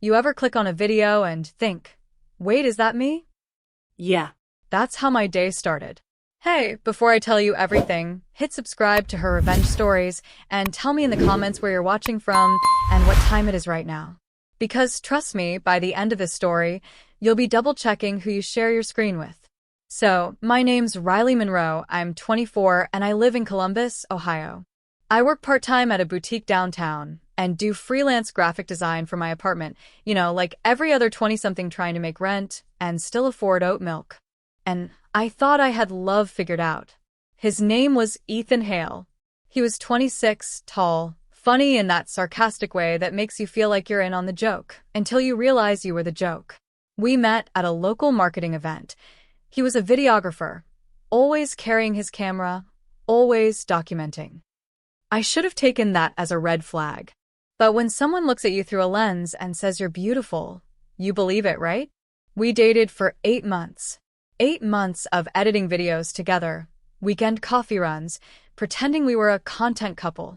You ever click on a video and think, wait, is that me? Yeah. That's how my day started. Hey, before I tell you everything, hit subscribe to her revenge stories and tell me in the comments where you're watching from and what time it is right now. Because trust me, by the end of this story, you'll be double-checking who you share your screen with. So, my name's Riley Monroe, I'm 24, and I live in Columbus, Ohio. I work part-time at a boutique downtown and do freelance graphic design for my apartment, like every other 20-something trying to make rent and still afford oat milk. And I thought I had love figured out. His name was Ethan Hale. He was 26, tall, funny in that sarcastic way that makes you feel like you're in on the joke, until you realize you were the joke. We met at a local marketing event. He was a videographer, always carrying his camera, always documenting. I should have taken that as a red flag. But when someone looks at you through a lens and says you're beautiful, you believe it, right? We dated for 8 months. 8 months of editing videos together, weekend coffee runs, pretending we were a content couple.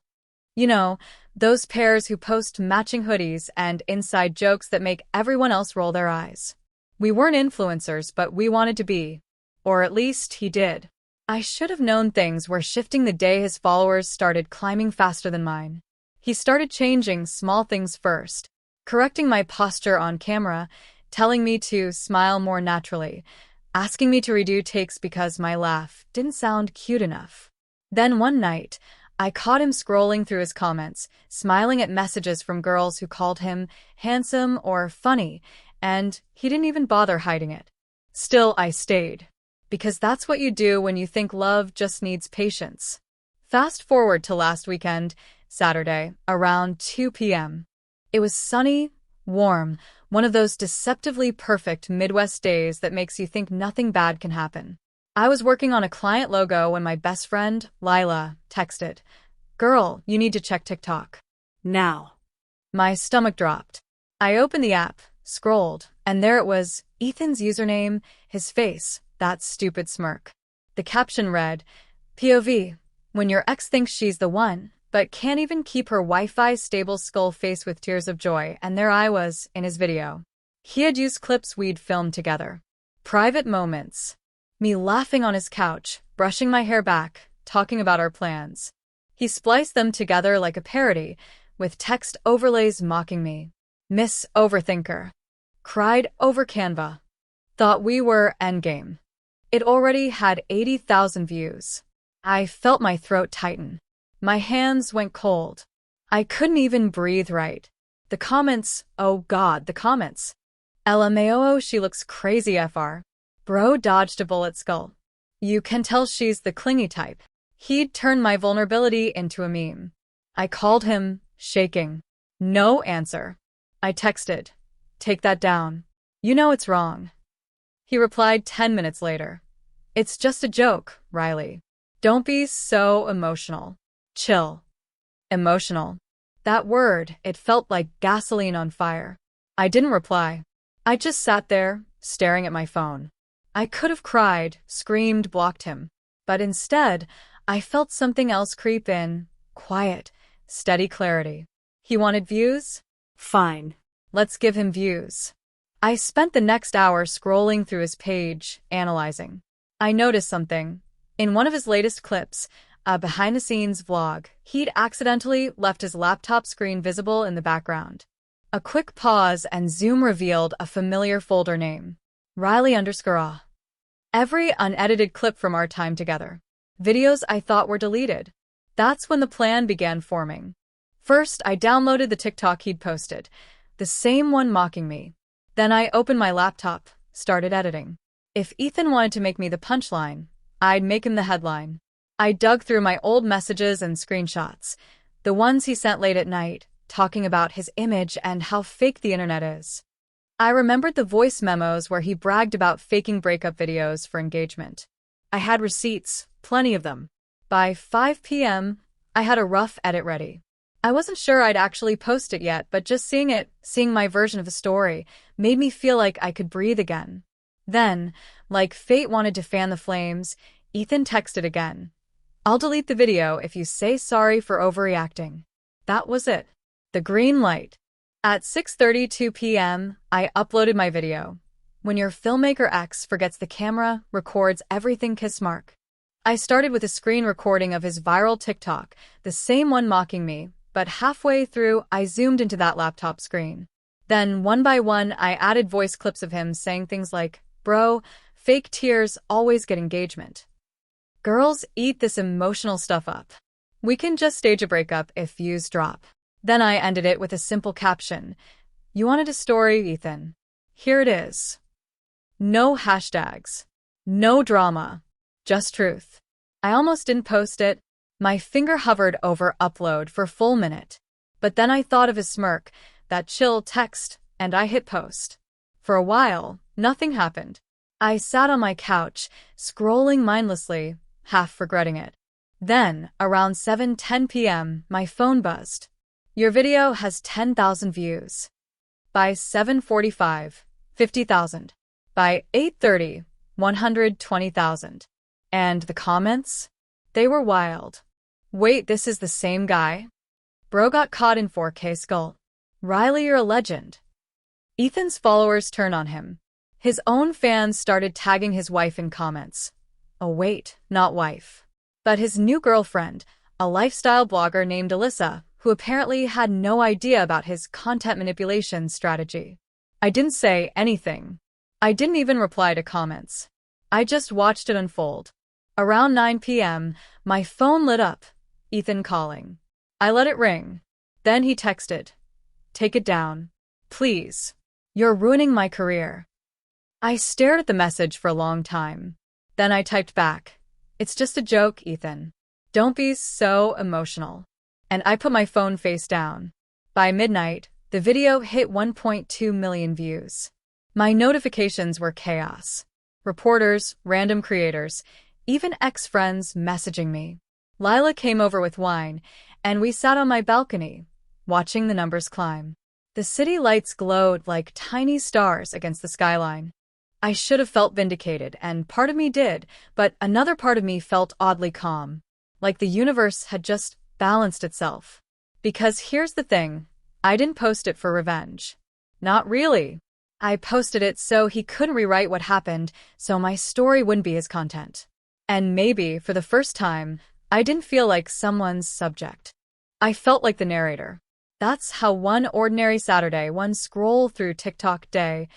Those pairs who post matching hoodies and inside jokes that make everyone else roll their eyes. We weren't influencers, but we wanted to be. Or at least he did. I should have known things were shifting the day his followers started climbing faster than mine. He started changing small things first, correcting my posture on camera, telling me to smile more naturally, asking me to redo takes because my laugh didn't sound cute enough. Then one night, I caught him scrolling through his comments, smiling at messages from girls who called him handsome or funny, and he didn't even bother hiding it. Still, I stayed. Because that's what you do when you think love just needs patience. Fast forward to last weekend, Saturday, around 2 p.m. It was sunny, warm, one of those deceptively perfect Midwest days that makes you think nothing bad can happen. I was working on a client logo when my best friend, Lila, texted, "Girl, you need to check TikTok. Now." My stomach dropped. I opened the app, scrolled, and there it was, Ethan's username, his face, that stupid smirk. The caption read, POV, when your ex thinks she's the one, but can't even keep her Wi-Fi stable skull face with tears of joy, and there I was, in his video. He had used clips we'd filmed together. Private moments. Me laughing on his couch, brushing my hair back, talking about our plans. He spliced them together like a parody, with text overlays mocking me. Miss Overthinker. Cried over Canva. Thought we were endgame. It already had 80,000 views. I felt my throat tighten. My hands went cold. I couldn't even breathe right. The comments, oh God, the comments. LMAO, she looks crazy FR. Bro dodged a bullet skull. You can tell she's the clingy type. He'd turned my vulnerability into a meme. I called him, shaking. No answer. I texted, take that down. You know it's wrong. He replied 10 minutes later. It's just a joke, Riley. Don't be so emotional. Chill. Emotional. That word, it felt like gasoline on fire. I didn't reply. I just sat there, staring at my phone. I could have cried, screamed, blocked him. But instead, I felt something else creep in. Quiet, steady clarity. He wanted views? Fine. Let's give him views. I spent the next hour scrolling through his page, analyzing. I noticed something. In one of his latest clips, a behind-the-scenes vlog, he'd accidentally left his laptop screen visible in the background. A quick pause and zoom revealed a familiar folder name. Riley_ah. Every unedited clip from our time together. Videos I thought were deleted. That's when the plan began forming. First, I downloaded the TikTok he'd posted, the same one mocking me. Then I opened my laptop, started editing. If Ethan wanted to make me the punchline, I'd make him the headline. I dug through my old messages and screenshots, the ones he sent late at night, talking about his image and how fake the internet is. I remembered the voice memos where he bragged about faking breakup videos for engagement. I had receipts, plenty of them. By 5 p.m., I had a rough edit ready. I wasn't sure I'd actually post it yet, but just seeing my version of the story, made me feel like I could breathe again. Then, like fate wanted to fan the flames, Ethan texted again. I'll delete the video if you say sorry for overreacting. That was it. The green light. At 6:32 p.m., I uploaded my video. When your filmmaker X forgets the camera, records everything kiss mark. I started with a screen recording of his viral TikTok, the same one mocking me, but halfway through, I zoomed into that laptop screen. Then, one by one, I added voice clips of him saying things like, "Bro, fake tears always get engagement. Girls eat this emotional stuff up. We can just stage a breakup if views drop." Then I ended it with a simple caption. "You wanted a story, Ethan? Here it is." No hashtags. No drama. Just truth. I almost didn't post it. My finger hovered over upload for a full minute. But then I thought of his smirk, that chill text, and I hit post. For a while, nothing happened. I sat on my couch, scrolling mindlessly, half regretting it. Then, around 7:10 p.m., my phone buzzed. "Your video has 10,000 views." By 7:45, 50,000. By 8:30, 120,000. And the comments? They were wild. "Wait, this is the same guy? Bro got caught in 4K skull. Riley, you're a legend." Ethan's followers turned on him. His own fans started tagging his wife in comments. Oh wait, not wife. But his new girlfriend, a lifestyle blogger named Alyssa, who apparently had no idea about his content manipulation strategy. I didn't say anything. I didn't even reply to comments. I just watched it unfold. Around 9 p.m., my phone lit up. Ethan calling. I let it ring. Then he texted. "Take it down. Please. You're ruining my career." I stared at the message for a long time. Then I typed back. "It's just a joke, Ethan. Don't be so emotional." And I put my phone face down. By midnight, the video hit 1.2 million views. My notifications were chaos. Reporters, random creators, even ex-friends messaging me. Lila came over with wine, and we sat on my balcony, watching the numbers climb. The city lights glowed like tiny stars against the skyline. I should have felt vindicated, and part of me did, but another part of me felt oddly calm, like the universe had just balanced itself. Because here's the thing, I didn't post it for revenge. Not really. I posted it so he couldn't rewrite what happened, so my story wouldn't be his content. And maybe, for the first time, I didn't feel like someone's subject. I felt like the narrator. That's how one ordinary Saturday, one scroll through TikTok day,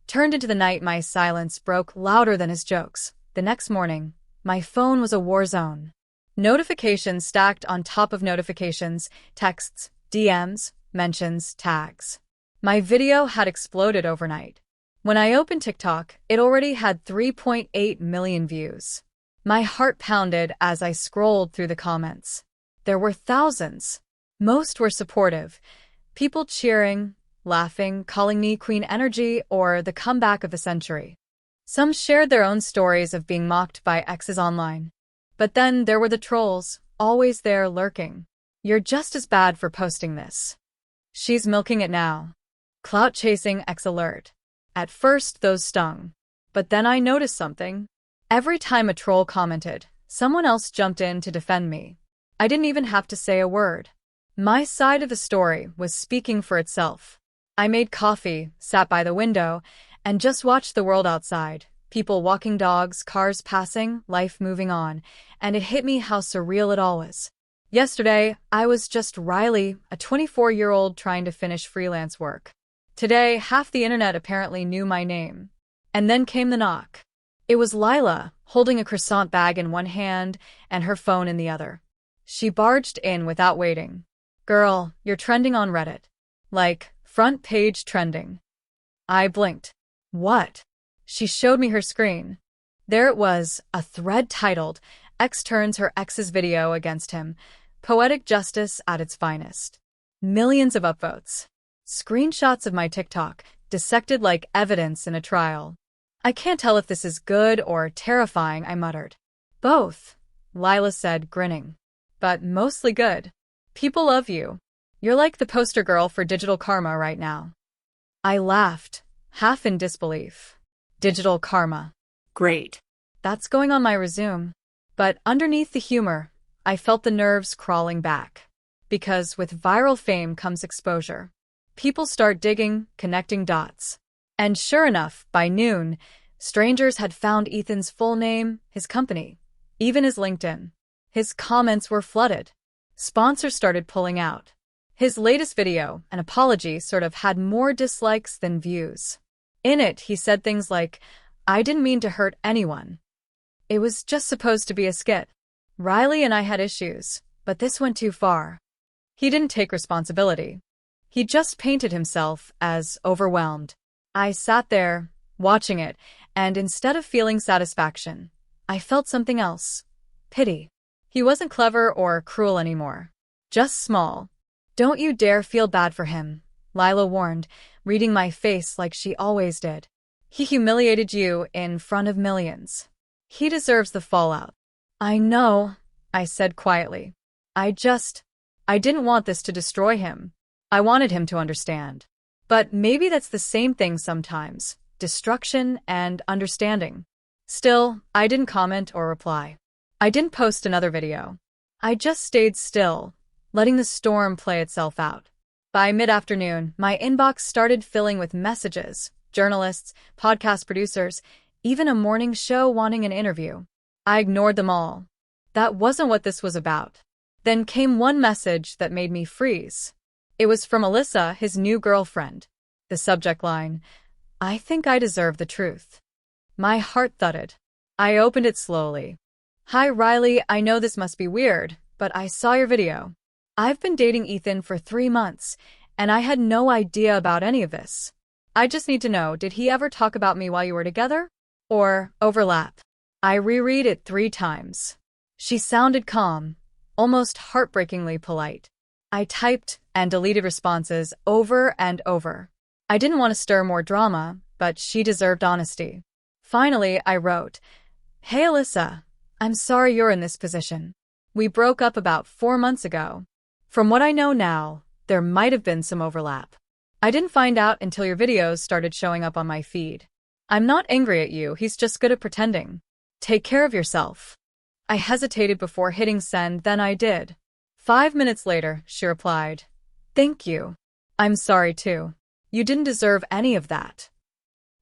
turned into the night my silence broke louder than his jokes. The next morning, my phone was a war zone. Notifications stacked on top of notifications, texts, DMs, mentions, tags. My video had exploded overnight. When I opened TikTok, it already had 3.8 million views. My heart pounded as I scrolled through the comments. There were thousands. Most were supportive. People cheering, laughing, calling me Queen Energy or the comeback of the century. Some shared their own stories of being mocked by exes online. But then there were the trolls, always there lurking. "You're just as bad for posting this. She's milking it now. Clout chasing ex alert." At first, those stung. But then I noticed something. Every time a troll commented, someone else jumped in to defend me. I didn't even have to say a word. My side of the story was speaking for itself. I made coffee, sat by the window, and just watched the world outside. People walking dogs, cars passing, life moving on, and it hit me how surreal it all was. Yesterday, I was just Riley, a 24-year-old trying to finish freelance work. Today, half the internet apparently knew my name. And then came the knock. It was Lila, holding a croissant bag in one hand and her phone in the other. She barged in without waiting. "Girl, you're trending on Reddit. Like, front page trending." I blinked. "What?" She showed me her screen. There it was, a thread titled, "X turns her ex's video against him. Poetic justice at its finest." Millions of upvotes. Screenshots of my TikTok, dissected like evidence in a trial. "I can't tell if this is good or terrifying," I muttered. "Both," Lila said, grinning. "But mostly good. People love you. You're like the poster girl for digital karma right now." I laughed, half in disbelief. Digital karma. Great. That's going on my resume. But underneath the humor, I felt the nerves crawling back. Because with viral fame comes exposure. People start digging, connecting dots. And sure enough, by noon, strangers had found Ethan's full name, his company, even his LinkedIn. His comments were flooded. Sponsors started pulling out. His latest video, an apology, sort of had more dislikes than views. In it, he said things like, "I didn't mean to hurt anyone. It was just supposed to be a skit. Riley and I had issues, but this went too far." He didn't take responsibility. He just painted himself as overwhelmed. I sat there, watching it, and instead of feeling satisfaction, I felt something else. Pity. He wasn't clever or cruel anymore. Just small. "Don't you dare feel bad for him," Lila warned, reading my face like she always did. "He humiliated you in front of millions. He deserves the fallout." "I know," I said quietly. I didn't want this to destroy him. I wanted him to understand. But maybe that's the same thing sometimes, destruction and understanding. Still, I didn't comment or reply. I didn't post another video. I just stayed still, letting the storm play itself out. By mid-afternoon, my inbox started filling with messages, journalists, podcast producers, even a morning show wanting an interview. I ignored them all. That wasn't what this was about. Then came one message that made me freeze. It was from Alyssa, his new girlfriend. The subject line, "I think I deserve the truth." My heart thudded. I opened it slowly. "Hi Riley, I know this must be weird, but I saw your video. I've been dating Ethan for 3 months, and I had no idea about any of this. I just need to know, did he ever talk about me while you were together? Or overlap?" I reread it 3 times. She sounded calm, almost heartbreakingly polite. I typed and deleted responses over and over. I didn't want to stir more drama, but she deserved honesty. Finally, I wrote, "Hey Alyssa, I'm sorry you're in this position. We broke up about 4 months ago. From what I know now, there might have been some overlap. I didn't find out until your videos started showing up on my feed. I'm not angry at you, he's just good at pretending. Take care of yourself." I hesitated before hitting send, then I did. 5 minutes later, she replied, "Thank you. I'm sorry too. You didn't deserve any of that."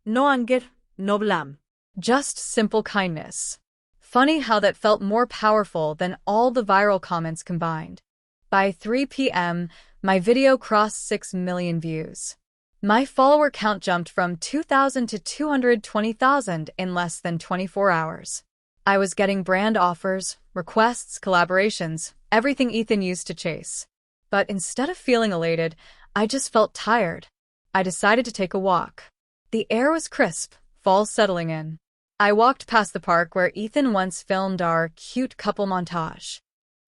No anger, no blame. Just simple kindness. Funny how that felt more powerful than all the viral comments combined. By 3 p.m., my video crossed 6 million views. My follower count jumped from 2,000 to 220,000 in less than 24 hours. I was getting brand offers, requests, collaborations, everything Ethan used to chase. But instead of feeling elated, I just felt tired. I decided to take a walk. The air was crisp, fall settling in. I walked past the park where Ethan once filmed our cute couple montage.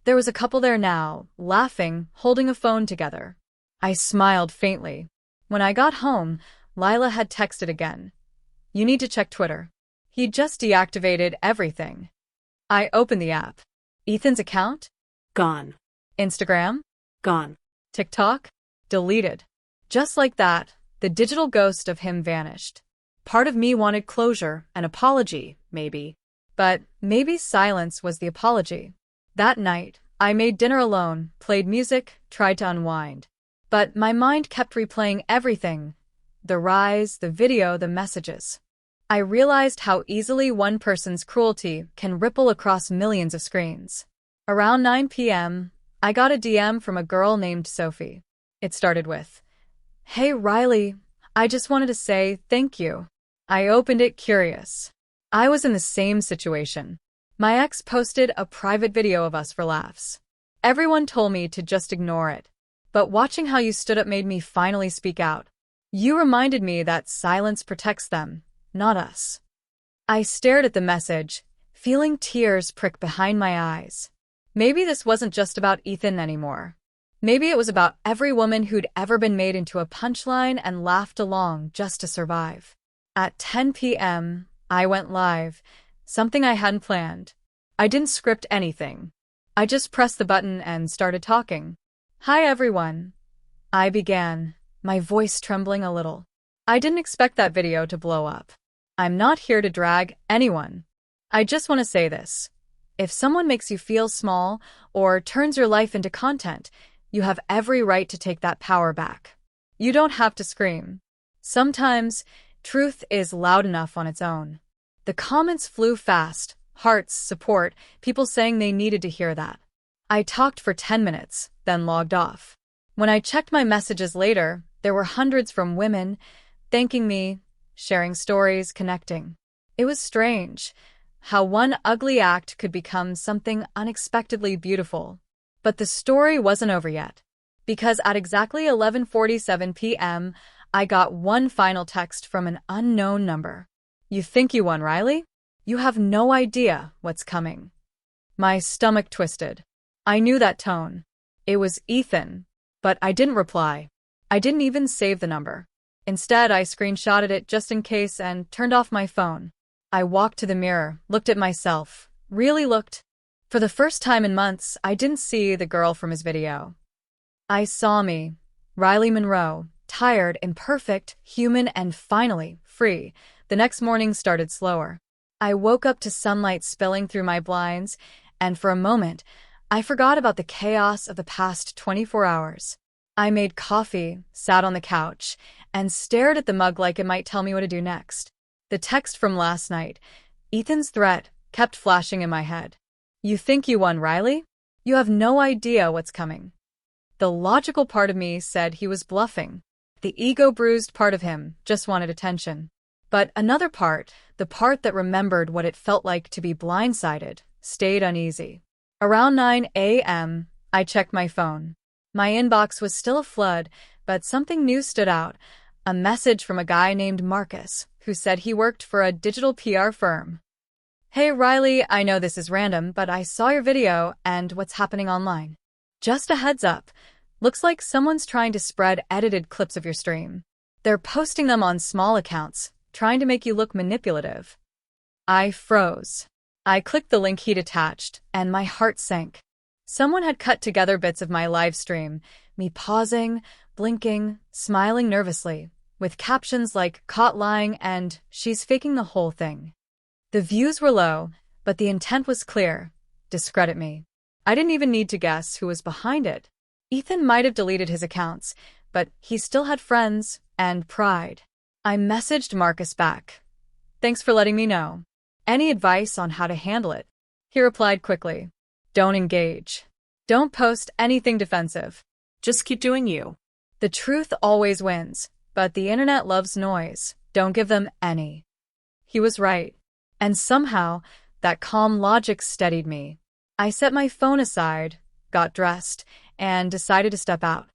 There was a couple there now, laughing, holding a phone together. I smiled faintly. When I got home, Lila had texted again. "You need to check Twitter." He just deactivated everything. I opened the app. Ethan's account? Gone. Instagram? Gone. TikTok? Deleted. Just like that, the digital ghost of him vanished. Part of me wanted closure, an apology, maybe. But maybe silence was the apology. That night, I made dinner alone, played music, tried to unwind. But my mind kept replaying everything. The rise, the video, the messages. I realized how easily one person's cruelty can ripple across millions of screens. Around 9 p.m., I got a DM from a girl named Sophie. It started with, "Hey Riley, I just wanted to say thank you." I opened it curious. I was in the same situation. My ex posted a private video of us for laughs. Everyone told me to just ignore it. But watching how you stood up made me finally speak out. You reminded me that silence protects them, not us. I stared at the message, feeling tears prick behind my eyes. Maybe this wasn't just about Ethan anymore. Maybe it was about every woman who'd ever been made into a punchline and laughed along just to survive. At 10 p.m., I went live, something I hadn't planned. I didn't script anything. I just pressed the button and started talking. "Hi everyone," I began, my voice trembling a little. I didn't expect that video to blow up. I'm not here to drag anyone. I just want to say this. If someone makes you feel small or turns your life into content, you have every right to take that power back. You don't have to scream. Sometimes, truth is loud enough on its own. The comments flew fast, hearts, support, people saying they needed to hear that. I talked for 10 minutes, then logged off. When I checked my messages later, there were hundreds from women, thanking me, sharing stories, connecting. It was strange how one ugly act could become something unexpectedly beautiful. But the story wasn't over yet, because at exactly 11:47 p.m., I got one final text from an unknown number. You think you won, Riley? You have no idea what's coming. My stomach twisted. I knew that tone. It was Ethan, but I didn't reply. I didn't even save the number. Instead, I screenshotted it just in case and turned off my phone. I walked to the mirror, looked at myself, really looked. For the first time in months, I didn't see the girl from his video. I saw me, Riley Monroe, tired, imperfect, human, and finally, free. The next morning started slower. I woke up to sunlight spilling through my blinds, and for a moment, I forgot about the chaos of the past 24 hours. I made coffee, sat on the couch, and stared at the mug like it might tell me what to do next. The text from last night, Ethan's threat, kept flashing in my head. You think you won, Riley? You have no idea what's coming. The logical part of me said he was bluffing. The ego-bruised part of him just wanted attention. But another part, the part that remembered what it felt like to be blindsided, stayed uneasy. Around 9 a.m., I checked my phone. My inbox was still a flood, but something new stood out. A message from a guy named Marcus, who said he worked for a digital PR firm. Hey Riley, I know this is random, but I saw your video and what's happening online. Just a heads up, looks like someone's trying to spread edited clips of your stream. They're posting them on small accounts, trying to make you look manipulative. I froze. I clicked the link he'd attached, and my heart sank. Someone had cut together bits of my live stream, me pausing, blinking, smiling nervously, with captions like, caught lying and, she's faking the whole thing. The views were low, but the intent was clear. Discredit me. I didn't even need to guess who was behind it. Ethan might have deleted his accounts, but he still had friends and pride. I messaged Marcus back. Thanks for letting me know. Any advice on how to handle it? He replied quickly. Don't engage. Don't post anything defensive. Just keep doing you. The truth always wins, but the internet loves noise. Don't give them any. He was right. And somehow, that calm logic steadied me. I set my phone aside, got dressed, and decided to step out.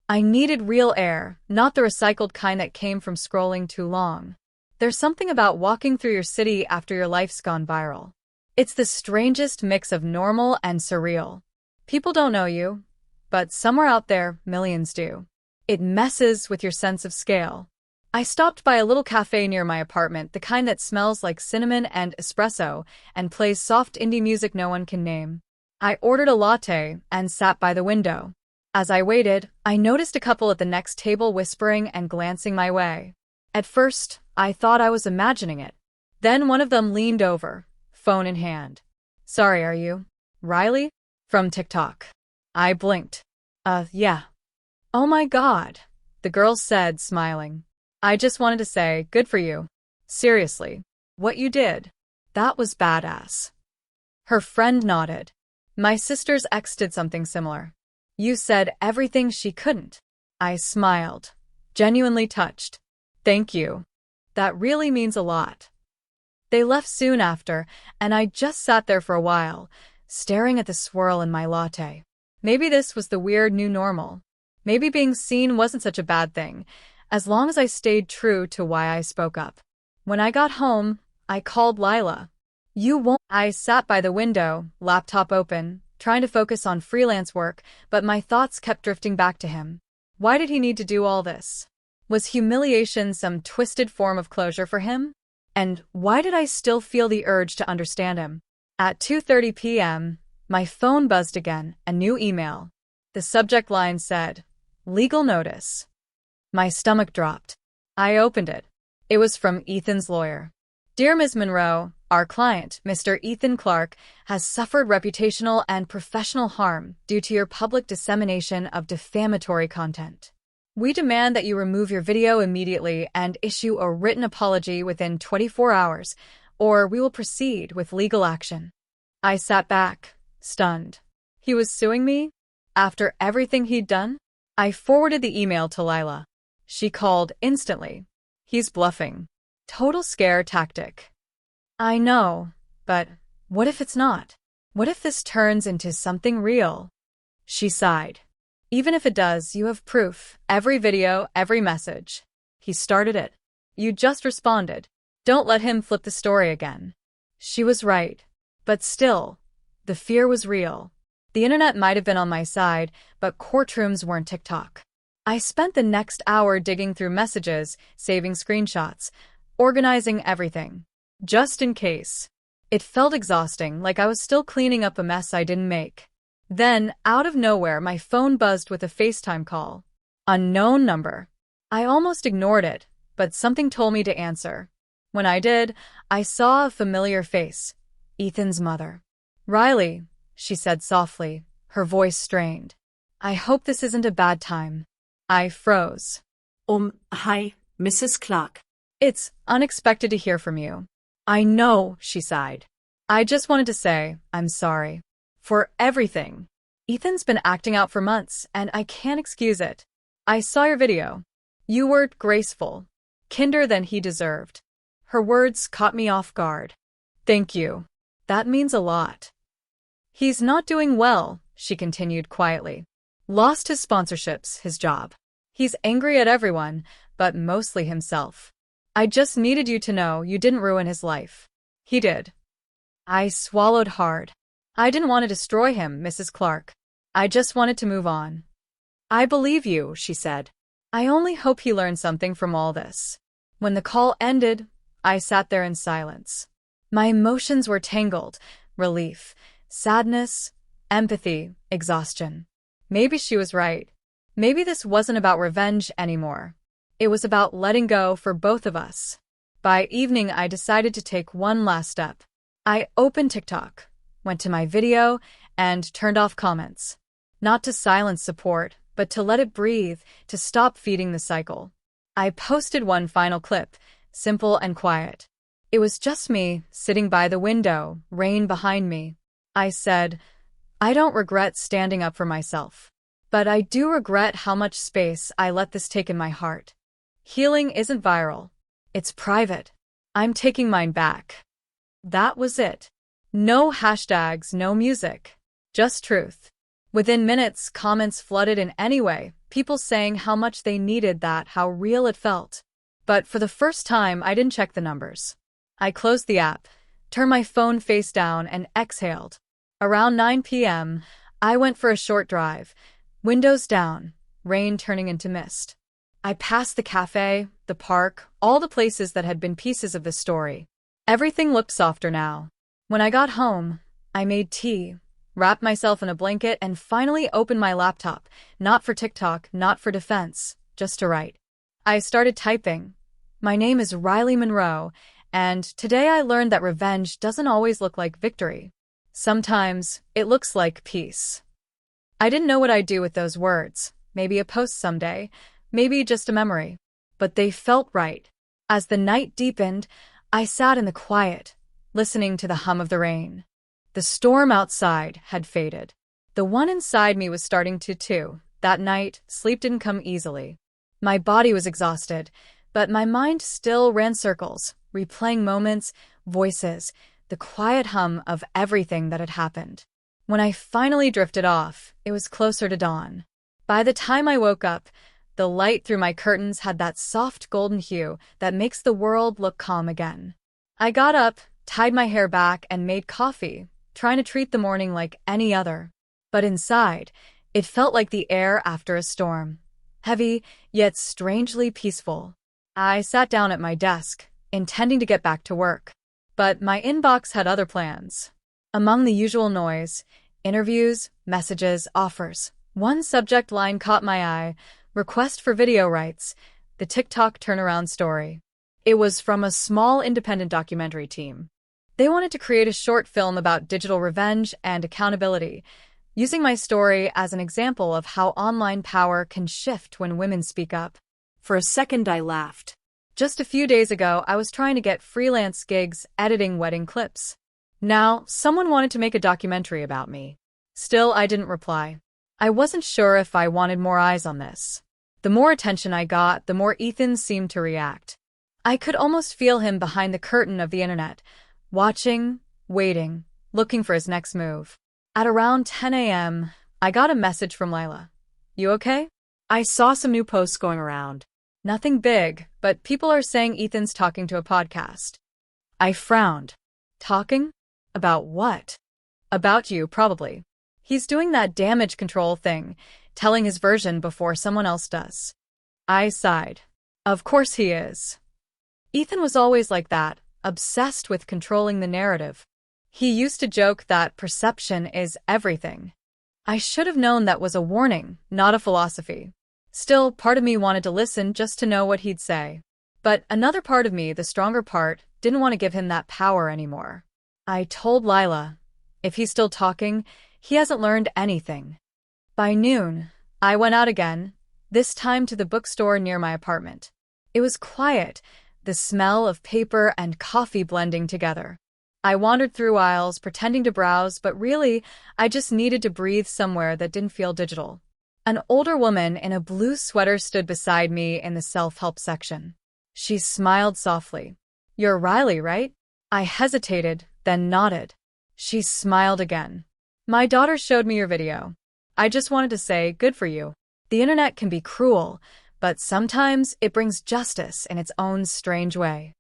I needed real air, not the recycled kind that came from scrolling too long. There's something about walking through your city after your life's gone viral. It's the strangest mix of normal and surreal. People don't know you, but somewhere out there, millions do. It messes with your sense of scale. I stopped by a little cafe near my apartment, the kind that smells like cinnamon and espresso and plays soft indie music no one can name. I ordered a latte and sat by the window. As I waited, I noticed a couple at the next table whispering and glancing my way. At first, I thought I was imagining it. Then one of them leaned over, phone in hand. Sorry, are you Riley? From TikTok. I blinked. Yeah. Oh my God, the girl said, smiling. I just wanted to say, good for you. Seriously, what you did, that was badass. Her friend nodded. My sister's ex did something similar. You said everything she couldn't. I smiled, genuinely touched. Thank you. That really means a lot. They left soon after, and I just sat there for a while, staring at the swirl in my latte. Maybe this was the weird new normal. Maybe being seen wasn't such a bad thing, as long as I stayed true to why I spoke up. When I got home, I called Lila. You won't. I sat by the window, laptop open, trying to focus on freelance work, but my thoughts kept drifting back to him. Why did he need to do all this? Was humiliation some twisted form of closure for him? And why did I still feel the urge to understand him? At 2:30 p.m., my phone buzzed again, a new email. The subject line said, Legal notice. My stomach dropped. I opened it. It was from Ethan's lawyer. Dear Ms. Monroe, our client, Mr. Ethan Clark, has suffered reputational and professional harm due to your public dissemination of defamatory content. We demand that you remove your video immediately and issue a written apology within 24 hours, or we will proceed with legal action. I sat back, stunned. He was suing me? After everything he'd done? I forwarded the email to Lila. She called instantly. He's bluffing. Total scare tactic. I know, but what if it's not? What if this turns into something real? She sighed. Even if it does, you have proof. Every video, every message. He started it. You just responded. Don't let him flip the story again. She was right. But still, the fear was real. The internet might have been on my side, but courtrooms weren't TikTok. I spent the next hour digging through messages, saving screenshots, organizing everything. Just in case. It felt exhausting, like I was still cleaning up a mess I didn't make. Then, out of nowhere, my phone buzzed with a FaceTime call. Unknown number. I almost ignored it, but something told me to answer. When I did, I saw a familiar face. Ethan's mother. Riley, she said softly, her voice strained. I hope this isn't a bad time. I froze. Hi, Mrs. Clark. It's unexpected to hear from you. I know, she sighed. I just wanted to say, I'm sorry. For everything. Ethan's been acting out for months, and I can't excuse it. I saw your video. You were graceful. Kinder than he deserved. Her words caught me off guard. Thank you. That means a lot. He's not doing well, she continued quietly. Lost his sponsorships, his job. He's angry at everyone, but mostly himself. I just needed you to know you didn't ruin his life. He did. I swallowed hard. I didn't want to destroy him, Mrs. Clark. I just wanted to move on. I believe you, she said. I only hope he learned something from all this. When the call ended, I sat there in silence. My emotions were tangled. Relief, sadness, empathy, exhaustion. Maybe she was right. Maybe this wasn't about revenge anymore. It was about letting go for both of us. By evening, I decided to take one last step. I opened TikTok, went to my video, and turned off comments. Not to silence support, but to let it breathe, to stop feeding the cycle. I posted one final clip, simple and quiet. It was just me, sitting by the window, rain behind me. I said, I don't regret standing up for myself. But I do regret how much space I let this take in my heart. Healing isn't viral. It's private. I'm taking mine back. That was it. No hashtags, no music. Just truth. Within minutes, comments flooded in anyway, people saying how much they needed that, how real it felt. But for the first time, I didn't check the numbers. I closed the app, turned my phone face down, and exhaled. Around 9 p.m., I went for a short drive, windows down, rain turning into mist. I passed the cafe, the park, all the places that had been pieces of the story. Everything looked softer now. When I got home, I made tea, wrapped myself in a blanket, and finally opened my laptop, not for TikTok, not for defense, just to write. I started typing. My name is Riley Monroe, and today I learned that revenge doesn't always look like victory. Sometimes it looks like peace. I didn't know what I'd do with those words, maybe a post someday, maybe just a memory. But they felt right. As the night deepened, I sat in the quiet, listening to the hum of the rain. The storm outside had faded. The one inside me was starting to too. That night, sleep didn't come easily. My body was exhausted, but my mind still ran circles, replaying moments, voices, the quiet hum of everything that had happened. When I finally drifted off, it was closer to dawn. By the time I woke up, the light through my curtains had that soft golden hue that makes the world look calm again. I got up, tied my hair back, and made coffee, trying to treat the morning like any other. But inside, it felt like the air after a storm. Heavy, yet strangely peaceful. I sat down at my desk, intending to get back to work. But my inbox had other plans. Among the usual noise, interviews, messages, offers, one subject line caught my eye: request for video rights, the TikTok turnaround story. It was from a small independent documentary team. They wanted to create a short film about digital revenge and accountability, using my story as an example of how online power can shift when women speak up. For a second, I laughed. Just a few days ago, I was trying to get freelance gigs editing wedding clips. Now, someone wanted to make a documentary about me. Still, I didn't reply. I wasn't sure if I wanted more eyes on this. The more attention I got, the more Ethan seemed to react. I could almost feel him behind the curtain of the internet, watching, waiting, looking for his next move. At around 10 a.m., I got a message from Lila. You okay? I saw some new posts going around. Nothing big, but people are saying Ethan's talking to a podcast. I frowned. Talking? About what? About you, probably. He's doing that damage control thing, telling his version before someone else does. I sighed. Of course he is. Ethan was always like that, obsessed with controlling the narrative. He used to joke that perception is everything. I should have known that was a warning, not a philosophy. Still, part of me wanted to listen just to know what he'd say. But another part of me, the stronger part, didn't want to give him that power anymore. I told Lila, if he's still talking, he hasn't learned anything. By noon, I went out again, this time to the bookstore near my apartment. It was quiet, the smell of paper and coffee blending together. I wandered through aisles, pretending to browse, but really, I just needed to breathe somewhere that didn't feel digital. An older woman in a blue sweater stood beside me in the self-help section. She smiled softly. You're Riley, right? I hesitated, then nodded. She smiled again. My daughter showed me your video. I just wanted to say, good for you. The internet can be cruel, but sometimes it brings justice in its own strange way.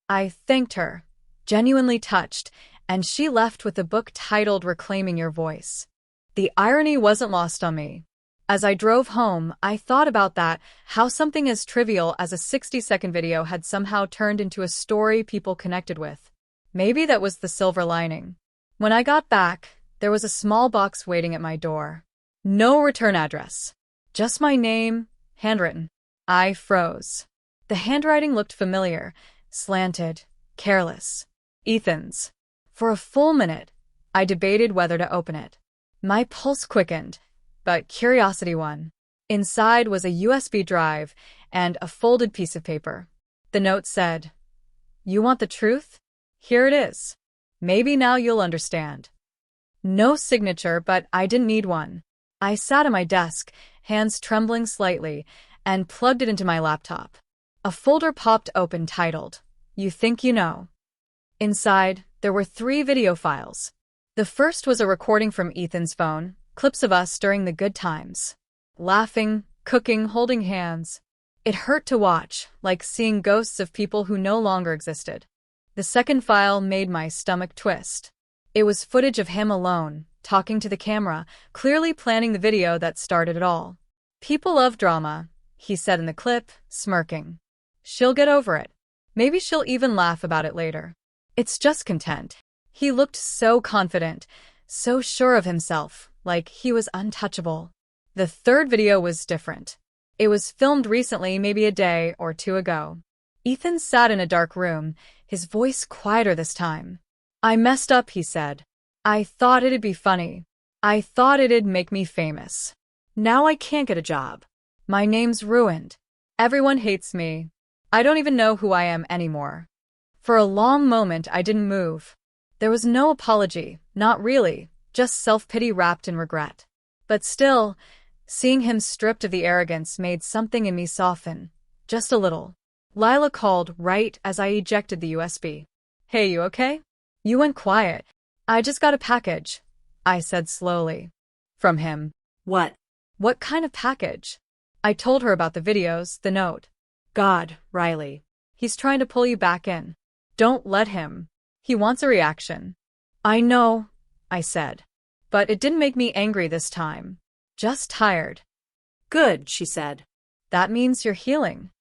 I thanked her, genuinely touched, and she left with a book titled Reclaiming Your Voice. The irony wasn't lost on me. As I drove home, I thought about that, how something as trivial as a 60-second video had somehow turned into a story people connected with. Maybe that was the silver lining. When I got back, there was a small box waiting at my door. No return address. Just my name, handwritten. I froze. The handwriting looked familiar, slanted, careless. Ethan's. For a full minute, I debated whether to open it. My pulse quickened, but curiosity won. Inside was a USB drive and a folded piece of paper. The note said, "You want the truth? Here it is. Maybe now you'll understand." No signature, but I didn't need one. I sat at my desk, hands trembling slightly, and plugged it into my laptop. A folder popped open titled, You Think You Know. Inside, there were 3 video files. The first was a recording from Ethan's phone, clips of us during the good times. Laughing, cooking, holding hands. It hurt to watch, like seeing ghosts of people who no longer existed. The second file made my stomach twist. It was footage of him alone, talking to the camera, clearly planning the video that started it all. People love drama, he said in the clip, smirking. She'll get over it. Maybe she'll even laugh about it later. It's just content. He looked so confident, so sure of himself, like he was untouchable. The third video was different. It was filmed recently, maybe a day or 2 ago. Ethan sat in a dark room, his voice quieter this time. I messed up, he said. I thought it'd be funny. I thought it'd make me famous. Now I can't get a job. My name's ruined. Everyone hates me. I don't even know who I am anymore. For a long moment, I didn't move. There was no apology, not really, just self-pity wrapped in regret. But still, seeing him stripped of the arrogance made something in me soften, just a little. Lila called right as I ejected the USB. Hey, you okay? You went quiet. I just got a package, I said slowly. From him. What? What kind of package? I told her about the videos, the note. God, Riley. He's trying to pull you back in. Don't let him. He wants a reaction. I know, I said. But it didn't make me angry this time. Just tired. Good, she said. That means you're healing.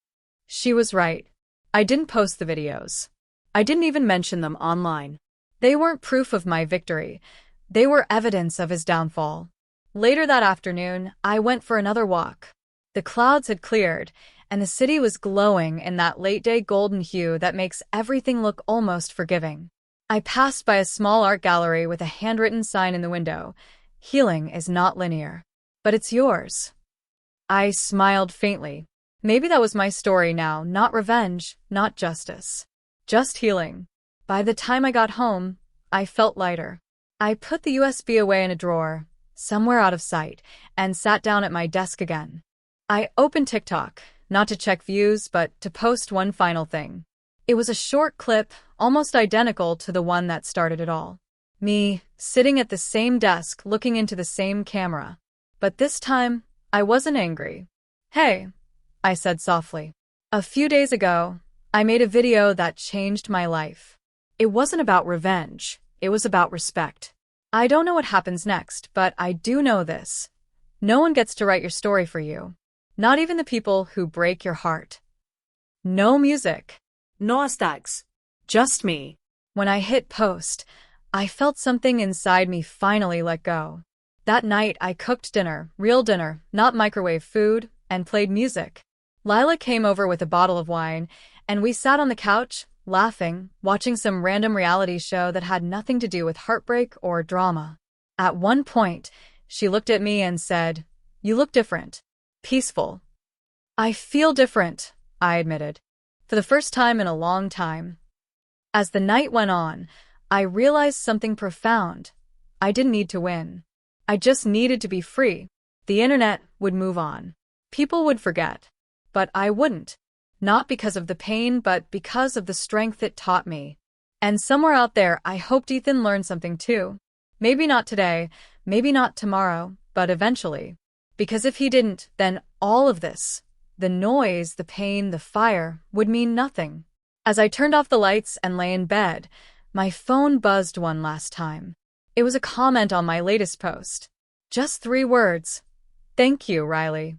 She was right. I didn't post the videos. I didn't even mention them online. They weren't proof of my victory. They were evidence of his downfall. Later that afternoon, I went for another walk. The clouds had cleared, and the city was glowing in that late-day golden hue that makes everything look almost forgiving. I passed by a small art gallery with a handwritten sign in the window. Healing is not linear. But it's yours. I smiled faintly. Maybe that was my story now, not revenge, not justice. Just healing. By the time I got home, I felt lighter. I put the USB away in a drawer, somewhere out of sight, and sat down at my desk again. I opened TikTok, not to check views, but to post one final thing. It was a short clip, almost identical to the one that started it all. Me, sitting at the same desk, looking into the same camera. But this time, I wasn't angry. "Hey," I said softly. "A few days ago, I made a video that changed my life. It wasn't about revenge, it was about respect. I don't know what happens next, but I do know this. No one gets to write your story for you. Not even the people who break your heart. No music. No hashtags. Just me." When I hit post, I felt something inside me finally let go. That night, I cooked dinner, real dinner, not microwave food, and played music. Lila came over with a bottle of wine, and we sat on the couch, laughing, watching some random reality show that had nothing to do with heartbreak or drama. At one point, she looked at me and said, "You look different. Peaceful." "I feel different," I admitted. For the first time in a long time. As the night went on, I realized something profound. I didn't need to win. I just needed to be free. The internet would move on. People would forget. But I wouldn't. Not because of the pain, but because of the strength it taught me. And somewhere out there, I hoped Ethan learned something too. Maybe not today, maybe not tomorrow, but eventually. Because if he didn't, then all of this, the noise, the pain, the fire, would mean nothing. As I turned off the lights and lay in bed, my phone buzzed one last time. It was a comment on my latest post. Just 3 words. "Thank you, Riley."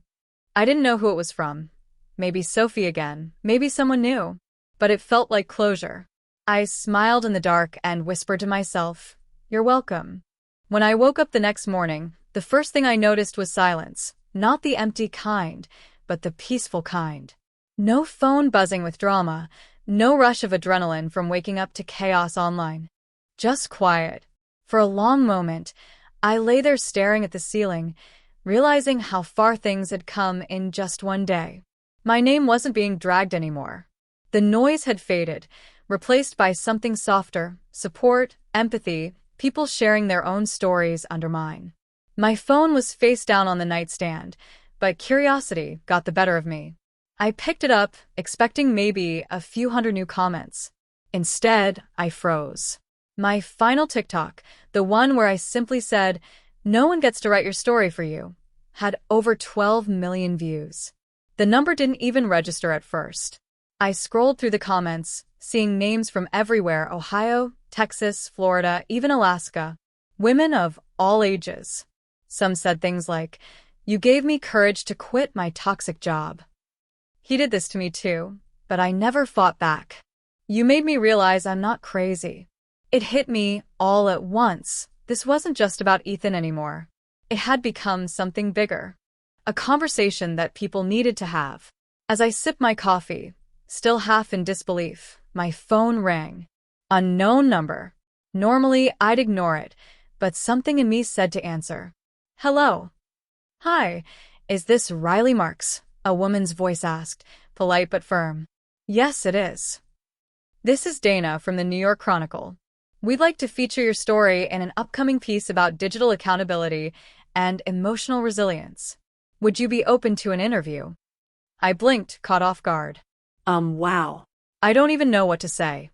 I didn't know who it was from. Maybe Sophie again, maybe someone new. But it felt like closure. I smiled in the dark and whispered to myself, "You're welcome." When I woke up the next morning, the first thing I noticed was silence. Not the empty kind, but the peaceful kind. No phone buzzing with drama, no rush of adrenaline from waking up to chaos online. Just quiet. For a long moment, I lay there staring at the ceiling, realizing how far things had come in just one day. My name wasn't being dragged anymore. The noise had faded, replaced by something softer, support, empathy, people sharing their own stories under mine. My phone was face down on the nightstand, but curiosity got the better of me. I picked it up, expecting maybe a few hundred new comments. Instead, I froze. My final TikTok, the one where I simply said, "No one gets to write your story for you," had over 12 million views. The number didn't even register at first. I scrolled through the comments, seeing names from everywhere: Ohio, Texas, Florida, even Alaska. Women of all ages. Some said things like, "You gave me courage to quit my toxic job." He did this to me too, but I never fought back. "You made me realize I'm not crazy." It hit me all at once. This wasn't just about Ethan anymore. It had become something bigger. A conversation that people needed to have. As I sipped my coffee, still half in disbelief, my phone rang. Unknown number. Normally, I'd ignore it, but something in me said to answer. "Hello." "Hi, is this Riley Marks?" a woman's voice asked, polite but firm. "Yes, it is." "This is Dana from the New York Chronicle. We'd like to feature your story in an upcoming piece about digital accountability and emotional resilience. Would you be open to an interview?" I blinked, caught off guard. Wow. I don't even know what to say.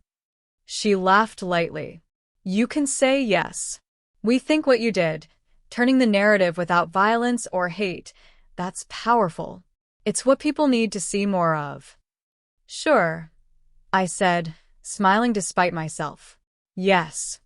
She laughed lightly. "You can say yes. We think what you did, turning the narrative without violence or hate, that's powerful. It's what people need to see more of." "Sure," I said, smiling despite myself. "Yes."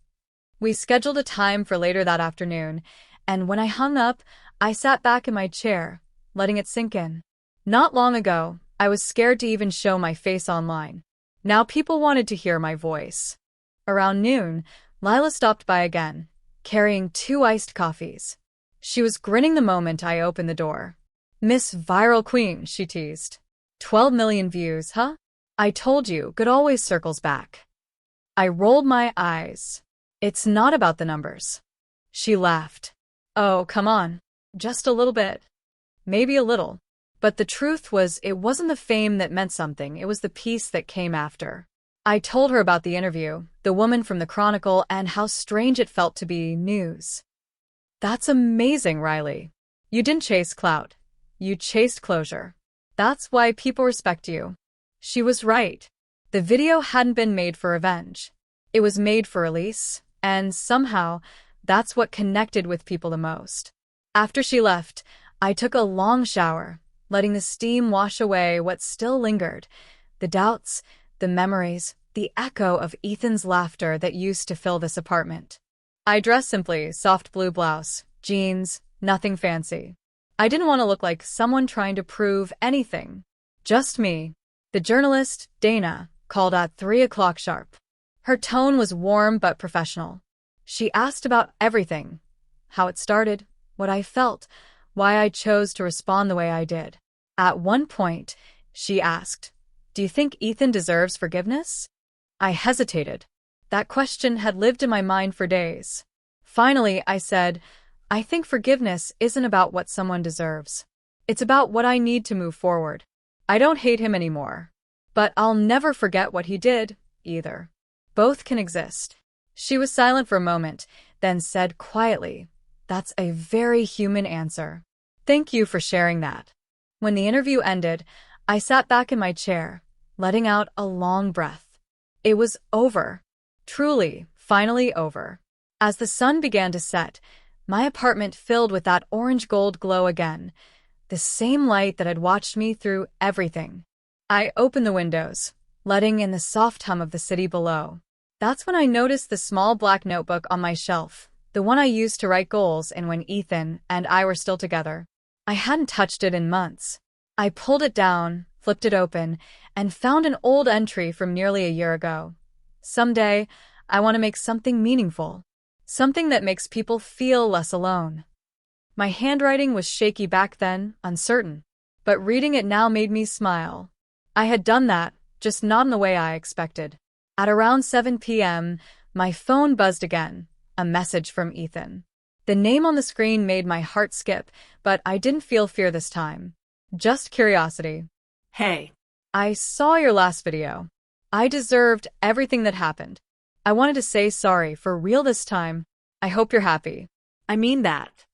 We scheduled a time for later that afternoon, and when I hung up, I sat back in my chair, letting it sink in. Not long ago, I was scared to even show my face online. Now people wanted to hear my voice. Around noon, Lila stopped by again, carrying 2 iced coffees. She was grinning the moment I opened the door. "Miss Viral Queen," she teased. 12 million views, huh? I told you, good always circles back. I rolled my eyes. "It's not about the numbers." She laughed. Oh, come on. Just a little bit. Maybe a little. But the truth was, it wasn't the fame that meant something, it was the peace that came after. I told her about the interview, the woman from the Chronicle, and how strange it felt to be news. That's amazing, Riley. You didn't chase clout. You chased closure. That's why people respect you. She was right. The video hadn't been made for revenge. It was made for release, and somehow, that's what connected with people the most. After she left, I took a long shower, letting the steam wash away what still lingered, the doubts, the memories, the echo of Ethan's laughter that used to fill this apartment. I dressed simply, soft blue blouse, jeans, nothing fancy. I didn't want to look like someone trying to prove anything. Just me. The journalist, Dana, called at 3 o'clock sharp. Her tone was warm but professional. She asked about everything. How it started, what I felt, why I chose to respond the way I did. At one point, she asked, "Do you think Ethan deserves forgiveness?" I hesitated. That question had lived in my mind for days. Finally, I said, "I think forgiveness isn't about what someone deserves. It's about what I need to move forward. I don't hate him anymore. But I'll never forget what he did, either. Both can exist." She was silent for a moment, then said quietly, "That's a very human answer. Thank you for sharing that." When the interview ended, I sat back in my chair, letting out a long breath. It was over. Truly, finally over. As the sun began to set, my apartment filled with that orange-gold glow again, the same light that had watched me through everything. I opened the windows, letting in the soft hum of the city below. That's when I noticed the small black notebook on my shelf, the one I used to write goals in when Ethan and I were still together. I hadn't touched it in months. I pulled it down, flipped it open, and found an old entry from nearly a year ago. "Someday, I want to make something meaningful. Something that makes people feel less alone." My handwriting was shaky back then, uncertain. But reading it now made me smile. I had done that, just not in the way I expected. At around 7 p.m., my phone buzzed again, a message from Ethan. The name on the screen made my heart skip, but I didn't feel fear this time. Just curiosity. Hey. "I saw your last video. I deserved everything that happened. I wanted to say sorry for real this time. I hope you're happy." I mean that.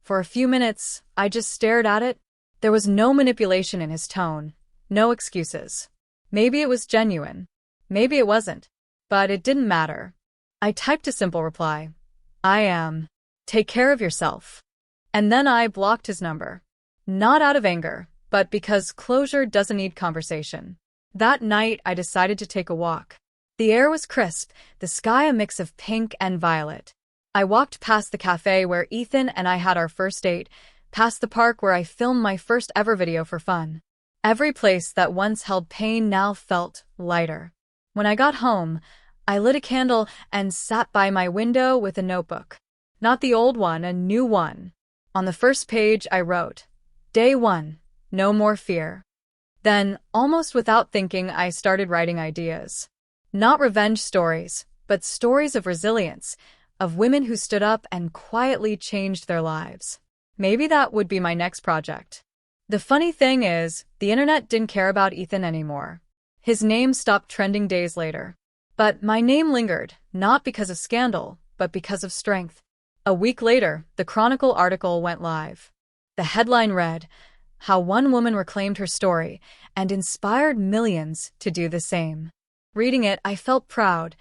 For a few minutes, I just stared at it. There was no manipulation in his tone, no excuses. Maybe it was genuine. Maybe it wasn't. But it didn't matter. I typed a simple reply. "I am. Take care of yourself." And then I blocked his number. Not out of anger, but because closure doesn't need conversation. That night, I decided to take a walk. The air was crisp, the sky a mix of pink and violet. I walked past the cafe where Ethan and I had our first date, past the park where I filmed my first ever video for fun. Every place that once held pain now felt lighter. When I got home, I lit a candle and sat by my window with a notebook. Not the old one, a new one. On the first page, I wrote, "Day 1, no more fear." Then, almost without thinking, I started writing ideas. Not revenge stories, but stories of resilience, of women who stood up and quietly changed their lives. Maybe that would be my next project. The funny thing is, the internet didn't care about Ethan anymore. His name stopped trending days later. But my name lingered, not because of scandal, but because of strength. A week later, the Chronicle article went live. The headline read, "How one woman reclaimed her story and inspired millions to do the same." Reading it, I felt proud,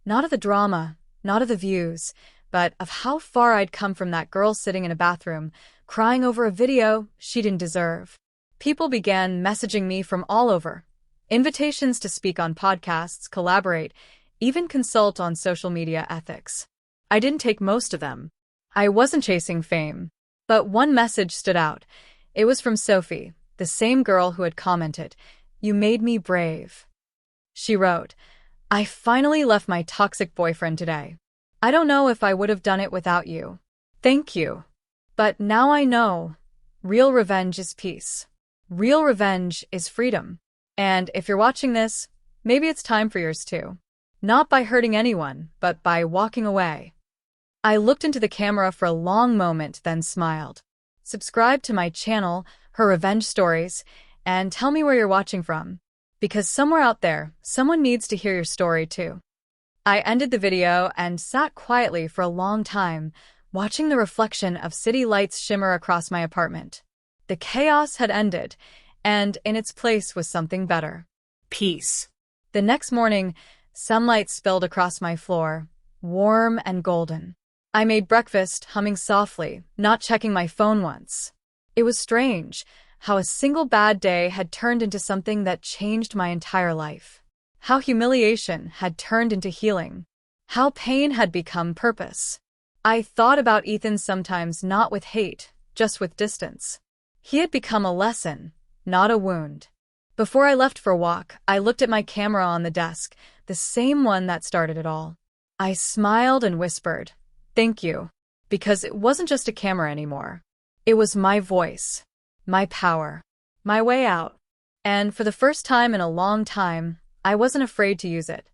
not of the drama, not of the views, but of how far I'd come from that girl sitting in a bathroom, crying over a video she didn't deserve. People began messaging me from all over. Invitations to speak on podcasts, collaborate, even consult on social media ethics. I didn't take most of them. I wasn't chasing fame. But one message stood out. It was from Sophie, the same girl who had commented, "You made me brave." She wrote, "I finally left my toxic boyfriend today. I don't know if I would have done it without you. Thank you. But now I know. Real revenge is peace. Real revenge is freedom. And if you're watching this, maybe it's time for yours too. Not by hurting anyone, but by walking away." I looked into the camera for a long moment, then smiled. Subscribe to my channel, Her Revenge Stories, and tell me where you're watching from. Because somewhere out there, someone needs to hear your story too. I ended the video and sat quietly for a long time, watching the reflection of city lights shimmer across my apartment. The chaos had ended, and in its place was something better. Peace. The next morning, sunlight spilled across my floor, warm and golden. I made breakfast, humming softly, not checking my phone once. It was strange how a single bad day had turned into something that changed my entire life. How humiliation had turned into healing. How pain had become purpose. I thought about Ethan sometimes not with hate, just with distance. He had become a lesson, not a wound. Before I left for a walk, I looked at my camera on the desk, the same one that started it all. I smiled and whispered, "Thank you," because it wasn't just a camera anymore. It was my voice, my power, my way out. And for the first time in a long time, I wasn't afraid to use it.